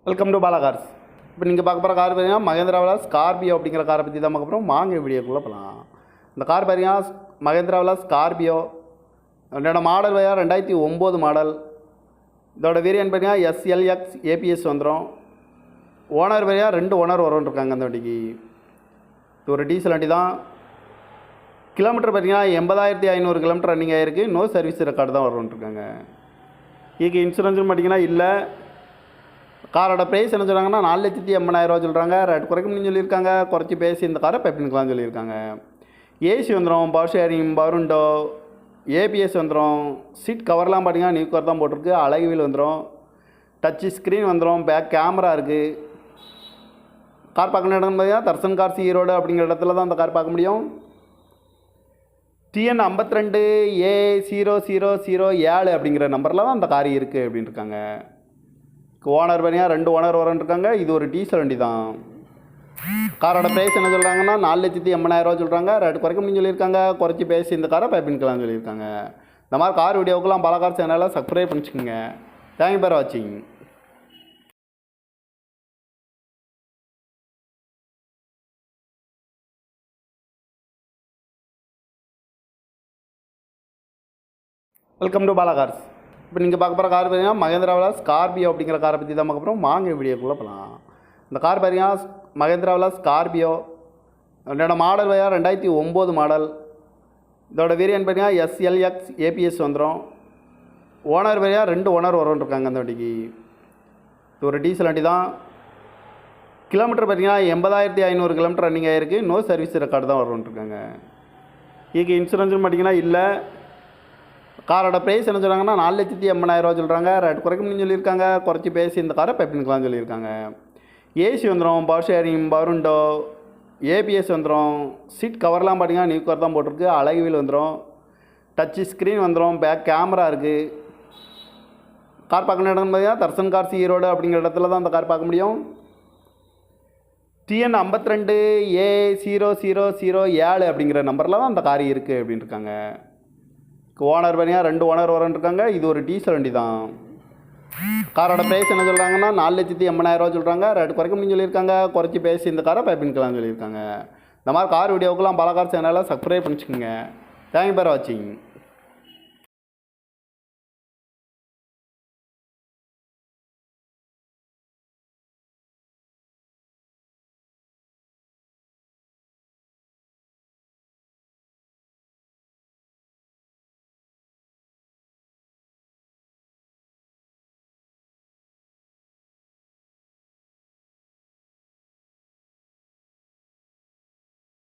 Welcome to Bala cars. இப்போ நீங்கள் பார்க்க போகிற கார் பார்த்தீங்கன்னா மகேந்திராவில் ஸ்கார்பியோ அப்படிங்கிற காரை பற்றி தான் பார்க்க போகிறோம். வாங்க வீடியோக்குள்ளே போகலாம். இந்த கார் பார்த்தீங்கன்னா மகேந்திராவில் ஸ்கார்பியோ. இதோட மாடல் பார்த்தீங்கன்னா 2009 மாடல். இதோட வேரியன்ட் பார்த்தீங்கன்னா எஸ்எல்எக்ஸ் ஏபிஎஸ் வந்துடும். ஓனர் பார்த்தீங்கன்னா 2 ஓனர் வரும்ன்ருக்காங்க அந்த வண்டிக்கு. இது ஒரு டீசல் வண்டி தான். கிலோமீட்டர் பார்த்தீங்கன்னா 80,500 கிலோமீட்டர் ரன்னிங் ஆகிருக்கு. நோ சர்வீஸ் ரெக்கார்டு தான் வரும்ன்ருக்காங்க. இதுக்கு இன்சூரன்ஸ்னு பார்த்தீங்கன்னா இல்லை. காரோட ப்ரைஸ் என்ன சொல்கிறாங்கன்னா 4,80,000 சொல்கிறாங்க. ரேட் குறைக்கணும்னு சொல்லியிருக்காங்க. குறைச்சி பேசி இந்த காரை பெப்பினுக்கலாம்னு சொல்லியிருக்காங்க. ஏசி வந்துடும், power sharing, power window, ABS வந்துடும். சீட் கவர்லாம் பார்த்தீங்கன்னா நியூ கவர் தான் போட்டிருக்கு. அழகு வீல் வந்துடும். டச்சு ஸ்க்ரீன் வந்துடும். பேக் கேமரா இருக்குது. கார் பார்க்கணும் இடம்னு பார்த்தீங்கன்னா தர்சன் கார்ஸ் ஈரோடு அப்படிங்கிற இடத்துல தான் அந்த கார் பார்க்க முடியும். TN 52A0007 அப்படிங்கிற நம்பரில் தான் அந்த கார் இருக்குது அப்படின்னு இருக்காங்க. ஓனர் பார்த்தீங்கன்னா 2 ஓனர் வரன்ருக்காங்க. இது ஒரு டீசல் வண்டி தான். காரோட ப்ரைஸ் என்ன சொல்கிறாங்கன்னா 4,80,000 சொல்கிறாங்க. ரேட் குறைக்கணும்னு சொல்லியிருக்காங்க. குறைச்சி பேசி இந்த காரை பெப்பினுக்கலாம்னு சொல்லியிருக்காங்க. இந்த மாதிரி கார் வீடியோக்கெல்லாம் பல கார் சேனலில் சப்ஸ்கிரைப் பண்ணிச்சுக்கோங்க. தேங்க்யூ ஃபார் வாட்சிங். Welcome to Bala cars. இப்போ நீங்கள் பார்க்க போகிற கார் பார்த்தீங்கன்னா மகேந்திராவில் ஸ்கார்பியோ அப்படிங்கிற காரை பற்றி தான் பார்க்க போகிறோம். வாங்க வீடியோக்குள்ளே போகலாம். இந்த கார் பார்த்தீங்கன்னா மகேந்திராவில் ஸ்கார்பியோ. இதோட மாடல் பார்த்தீங்கன்னா 2009 மாடல். இதோட வேரியன்ட் பார்த்தீங்கன்னா எஸ்எல்எக்ஸ் ஏபிஎஸ் வந்துடும். ஓனர் பார்த்தீங்கன்னா 2 ஓனர் வரும்ன்ருக்காங்க அந்த வண்டிக்கு. இது ஒரு டீசல் வண்டி தான். கிலோமீட்டர் பார்த்தீங்கன்னா 80,500 கிலோமீட்டர் ரன்னிங் ஆகிருக்கு. நோ சர்வீஸ் ரெக்கார்டு தான் வரும்ன்ருக்காங்க. இதுக்கு இன்சூரன்ஸ்னு பார்த்தீங்கன்னா இல்லை. காரோட ப்ரைஸ் என்ன சொல்கிறாங்கன்னா 4,80,000 சொல்கிறாங்க. ரேட் குறைக்கணும்னு சொல்லியிருக்காங்க. குறைச்சி பேசி இந்த காரை பெப்பினுக்கலாம்னு சொல்லியிருக்காங்க. ஏசி வந்துடும், power sharing, power window, ABS வந்துடும். சீட் கவர்லாம் பார்த்தீங்கன்னா நியூ கவர் தான் போட்டிருக்கு. அழகு வீல் வந்துடும். டச்சு ஸ்க்ரீன் வந்துடும். பேக் கேமரா இருக்குது. கார் பார்க்கணும் இடம்னு பார்த்தீங்கன்னா தர்சன் கார்ஸ் ஈரோடு அப்படிங்கிற இடத்துல தான் அந்த கார் பார்க்க முடியும். TN 52A0007 அப்படிங்கிற நம்பரில் தான் அந்த கார் இருக்குது அப்படின்னு இருக்காங்க. ஓனர் பார்த்தீங்கன்னா 2 ஓனர் வரன்ருக்காங்க. இது ஒரு டீசல் வண்டி தான். காரோட ப்ரைஸ் என்ன சொல்கிறாங்கன்னா 4,80,000 சொல்கிறாங்க. ரேட் குறைக்கணும்னு சொல்லியிருக்காங்க. குறைச்சி பேசி இந்த காரை பெப்பினுக்கலாம்னு சொல்லியிருக்காங்க. இந்த மாதிரி கார் வீடியோக்கெல்லாம் பல கார் சேனலில் சப்ஸ்கிரைப் பண்ணிச்சுக்கோங்க. தேங்க்யூ ஃபார் வாட்சிங்.